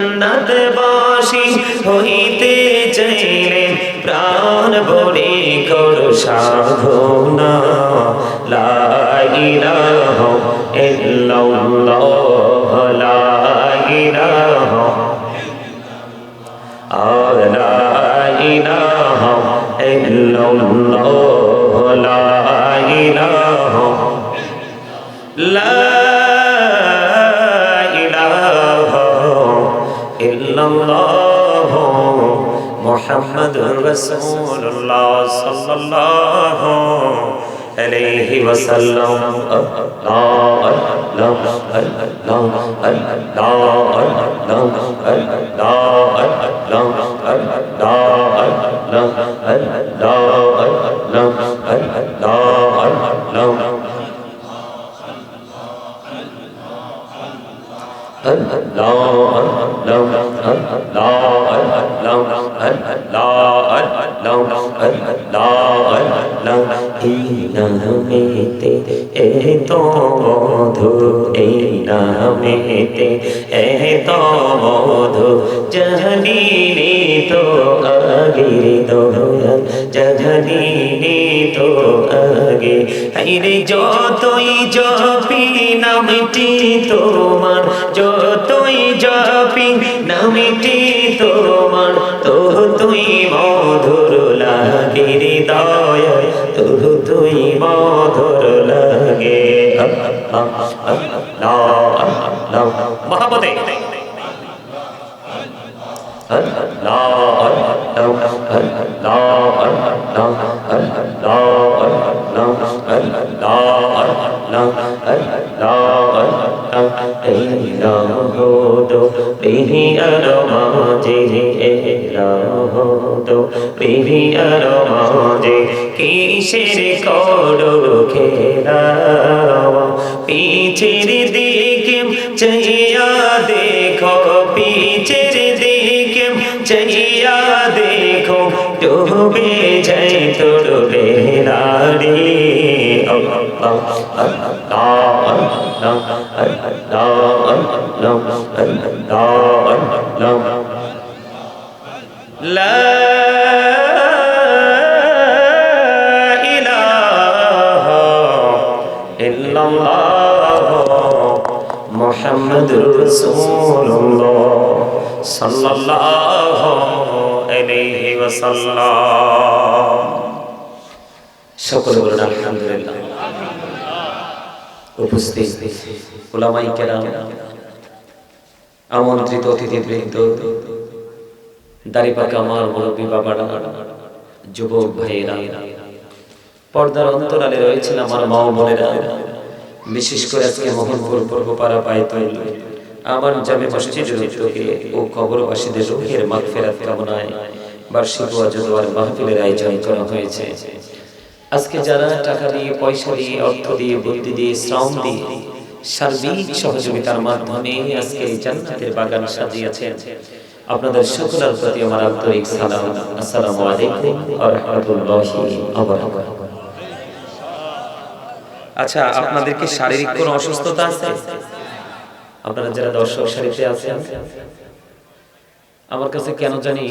জান্নাতবাসী হইতে চাইলে প্রাণ ভরে করো সাধনা লা ইলাহা ইল্লাল্লাহ লা ইলাহা লা ইলাহা ইল্লাল্লাহ লা ইলাহা লা ইল্লাল্লাহু মুহাম্মাদুর রাসূলুল্লাহ সাল্লাল্লাহু আলাইহি ওয়াসাল্লাম নামেতে এত মধু এই নামেতে এত মধু জানিনি তো আগে দয়াল জানিনি তো আগে হাইরে যতই জপি নামটি তোমার যতই জপি নামটি তোমার তো তুই মধুর লাগে হৃদয় তো তুই মধুর লাগে মহাপতে কিসের করো খেলা পিছের দিকে চাইয়া দেখো পিছের দিকে চাইয়া দেখো ডুবে যাই তোর বেলারি লা ইলাহা ইল্লাল্লাহ মুহাম্মাদুর রাসূলুল্লাহ সাল্লাল্লাহু আলাইহি ওয়াসাল্লাম। সকলে বলুন আলহামদুলিল্লাহ। উপস্থিত উলামায়ে কেরাম, আমন্ত্রিত অতিথিবৃন্দ, দাড়িপাকা আমার মুরব্বী বাবারা, যুবক ভাইয়েরা, পর্দার অন্তরালে রয়েছেন আমার মা ও বোনেরা, বিশেষ করে আজকে মোহনপুর পূর্বপাড়া পায়তুল আমার জামে মসজিদের উদ্যোগে ও কবরবাসীদের রূহের মাগফিরাত কামনায় বার্ষিক ওয়াজ ও দোয়ার মাহফিলের আয়োজন করা হয়েছে। আজকে যারা টাকা দিয়ে, পয়সা দিয়ে, অর্থ দিয়ে, বুদ্ধি দিয়ে, শ্রম দিয়ে, সার্বিক সহযোগিতার মাধ্যমে আজকে জান্নাতের বাগান সাজিয়েছেন, আপনাদের সকলের প্রতি আমার আন্তরিক সালাম। আসসালামু আলাইকুম ওয়া রাহমাতুল্লাহি ওয়া বারাকাতুহু। আচ্ছা, আপনাদের কি শারীরিক কোনো অসুস্থতা আছে? আপনারা যারা দর্শক সারিতে আছেন, আমার কাছে কেন জানি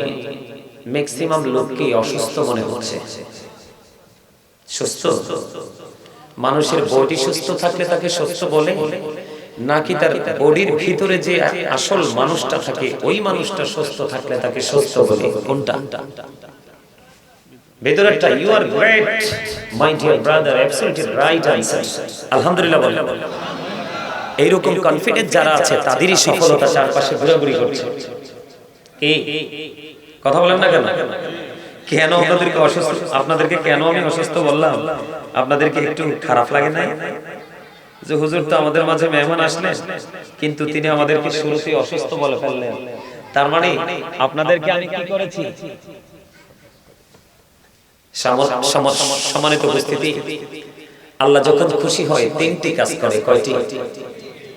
ম্যাক্সিমাম লোককে অসুস্থ মনে হচ্ছে। সুস্থ মানুষের বডি সুস্থ থাকলে তাকে সুস্থ বলে, নাকি তার বডির ভিতরে যে আসল মানুষটা থাকে ওই মানুষটা সুস্থ থাকলে তাকে সুস্থ বলে? কোনটা? ভেতরেরটা। You are great my dear brother, absolutely right answer. আলহামদুলিল্লাহ বলেন। এইরকম কনফিডেন্স যারা আছে তাদেরই সফলতা চারপাশে ঘোরাঘুরি করছে। এই কথা বলেন না কেন? কেন আপনাদেরকে অসুস্থ, আপনাদেরকে কেন আমি অসুস্থ বললাম? আপনাদেরকে একটু খারাপ লাগে না যে হুজুর তো আমাদের মাঝে মেহমান আসলেন, কিন্তু তিনি আমাদেরকে শুরুতেই অসুস্থ বলে ফেললেন? তার মানে আপনাদেরকে আমি কি করেছি? সম্মানিত উপস্থিতি, আল্লাহ যখন খুশি হয় তিনটি কাজ করে। কয়টি?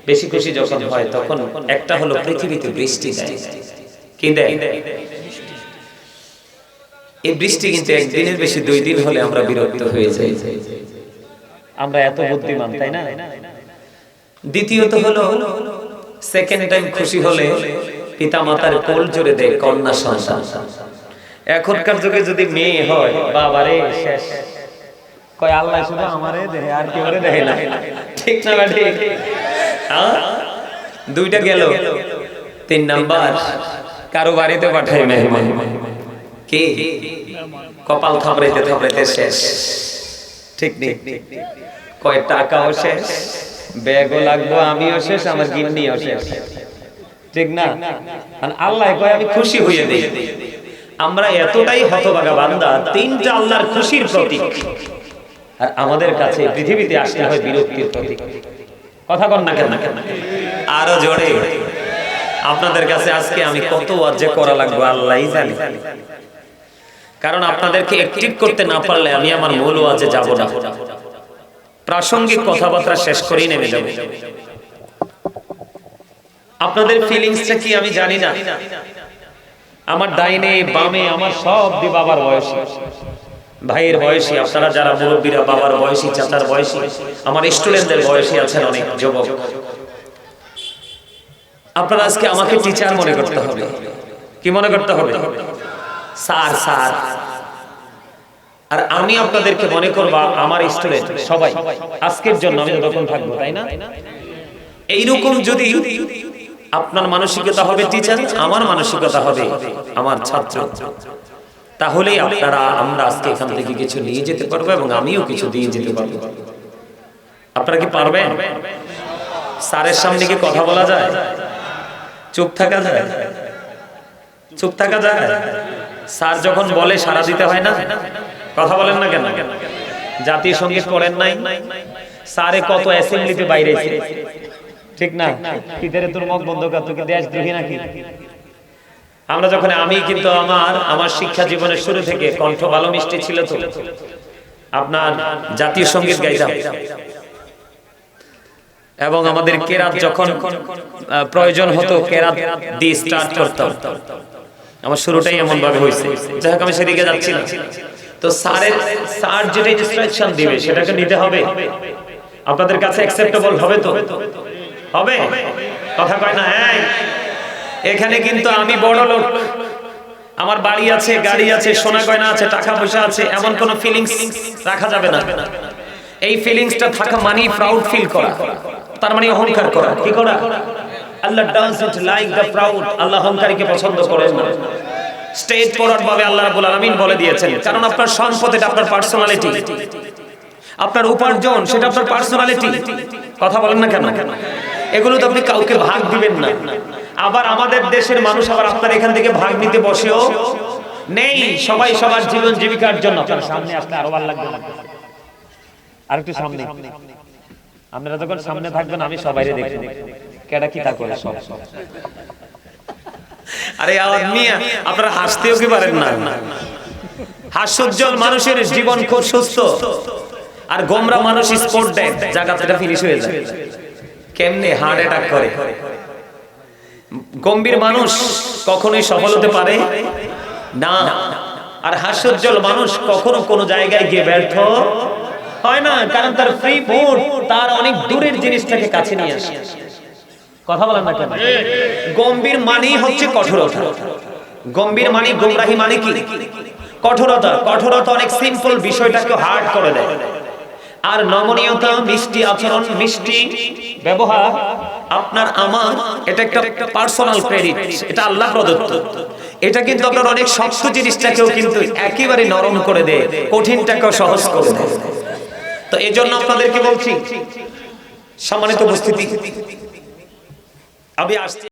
বেশি খুশি যখন হয় তখন একটা হলো পৃথিবীতে বৃষ্টি দেয়। কি দেয়? এই বৃষ্টি কিন্তু একদিনের বেশি 2 দিন হলে আমরা বিরক্ত হয়ে যাই। আমরা এত বুদ্ধিমান, তাই না? দ্বিতীয়ত হলো সেকেন্ড টাইম খুশি হলে পিতা মাতার কোল জুড়ে দেয় কন্যা সন্তান। এখনকার যুগে যদি মেয়ে হয়, বাবারে শেষ, কয় আল্লাহ শুধু আমারে দেয় আর কেউ দেয় না। ঠিক না বেটি? দুইটা গেল, 3 নাম্বার কারো বাড়িতে পাঠায় মেহমান, কি কপাল থাপড়াইতে থাপড়াইতে শেষ। ঠিক নেই? কয় টাকাও শেষ, ব্যাগও লাগবো, আমিও শেষ, আমার গিন্নিও শেষ। ঠিক না? আল্লাহ কয় আমি খুশি হয়ে দেই। আমরা এতটাই হতভাগা বান্দা, 3টা আল্লাহর খুশির প্রতীক, আর আমাদের কাছে পৃথিবীতে আসতে হয় বিরক্তির প্রতীক। কথা কন না কেন? আরো জোরে। আপনাদের কাছে আজকে আমি কত ওয়াজ যে করা লাগবে আল্লাহই জানে, কারণ আপনাদেরকে অ্যাক্টিভ করতে না পারলে আমি আমার মূল ওয়াজে যাব না। প্রাসঙ্গিক কথাবার্তা শেষ করেই নেমে যাব। আপনাদের ফিলিংসটা কি আমি জানি না। আমার ডাইনে বামে আমার সব বাবার বয়সী, ভাইয়ের বয়সী, আপনারা যারা মুরব্বীরা বাবার বয়সী, চাচার বয়সী, আমার স্টুডেন্টদের বয়সী আছেন অনেক যুবক। আপনারা আজকে আমাকে টিচার মনে করতে হবে। কি মনে করতে হবে? Sir sir. আর আমি আপনাদেরকে মনে করব আমার স্টুডেন্ট সবাই। আজকের জন্য আমি যতক্ষণ থাকবো, তাই না? এইরকম যদি আপনার মানসিকতা হবে টিচার, আমার মানসিকতা হবে আমার ছাত্র, তাহলেই আমরা আজকে এখান থেকে কিছু নিয়ে যেতে পারবো এবং আমিও কিছু দিয়ে যেতে পারবো। আপনারা কি পারবেন? স্যারের সামনে কি কথা বলা যায়? চুপ থাকা যায়? চুপ থাকা যায়? স্যার যখন বলে সাড়া দিতে হয় না? কথা বলেন না কেন? জাতীয় সঙ্গীত পড়েন নাই? স্যারে কত অ্যাসেম্বলিতে বাইরেছে, ঠিক না? কিদের তোর মুখ বন্ধ কর, তুই কি দেশদ্রোহী নাকি? আমরা যখন আমি কিন্তু আমার শিক্ষা জীবনের শুরু থেকে কণ্ঠ ভালো মিষ্টি ছিল, তো আপনার জাতীয় সঙ্গীত গাইতাম এবং আমাদের কেরাত যখন প্রয়োজন হতো কেরাত দিয়ে স্টার্ট করতাম। আমার শুরুটাই এমন ভাবে হয়েছে। যাই হোক, আমি সেদিকে যাচ্ছি না। তো স্যার যেটা ইনস্ট্রাকশন দিবে সেটাকে নিতে হবে। আপনাদের কাছে অ্যাকসেপ্টেবল হবে তো? হবে? কথা কয় না? এখানে কিন্তু আমি বড় লোক, আমার বাড়ি আছে, গাড়ি আছে, সোনা গয়না আছে, টাকা পয়সা আছে, এমন কোন ফিলিংস রাখা যাবে না। এই ফিলিংসটা থাকা মানে প্রাউড ফিল করা, তার মানে অহংকার করা। কি করা? আল্লাহ ডাজন্ট লাইক দ্য প্রাউড। আল্লাহ অহংকারীকে পছন্দ করেন না। স্টেট ফরওয়ার্ড ভাবে আল্লাহ রাব্বুল আলামিন বলে দিয়েছেন, কারণ আপনার সম্পদ এটা আপনার পার্সোনালিটি, আপনার উপার্জন সেটা আপনার পার্সোনালিটি। কথা বলেন না কেন? এগুলো তো আপনি কাউকে ভাগ দিবেন না। আবার আমাদের দেশের মানুষ আবার আপনার এখান থেকে ভাগ নিতে বসেও নেই। সবাই সবার জীবন জীবিকার জন্য। আপনার সামনে আসলে আরো ভালো লাগবে। আর একটু সামনে, আপনারা যখন সামনে থাকবেন আমি সবাইরে দেখব কেডা কি তা করে সব। আরে আওয়াজ মিয়া, আপনারা হাসতেও কি পারেন না? হাস্যোজ্জ্বল মানুষের জীবন খুব সুস্থ, আর গোমরা মানুষ স্পোর্ট দেয়, জায়গাটা ফিনিশ হয়ে যায়। কেমনে হার্ট অ্যাটাক করে। গম্ভীর মানুষ কখনোই সফল হতে পারে না, আর হাস্যোজ্জ্বল মানুষ কখনো কোনো জায়গায় গিয়ে ব্যর্থ হয় না, কারণ তার ফ্রি মুড তার অনেক দূরের জিনিসটাকে কাছে নিয়ে আসে। কথা বলেন না কেন? গম্ভীর মানেই হচ্ছে কঠোরতা। গম্ভীর মানে, গোমরাহী মানে কি? কঠোরতা। কঠোরতা অনেক সিম্পল বিষয়টাকে হার্ড করে দেয়। আর নমনীয়তা, মিষ্টি আচরণ, মিষ্টি ব্যবহার, আপনার আমার এটা একটা পার্সোনাল ক্রেডিট, এটা আল্লাহ প্রদত্ত। এটা কিন্তু আপনার অনেক শক্ত জিনিসটাকেও কিন্তু একেবারে নরম করে দেয়, কঠিনটাকেও সহজ করে দেয়। তো এই জন্য আপনাদেরকে বলছি, সম্মানিত উপস্থিতি, আমি আসছি।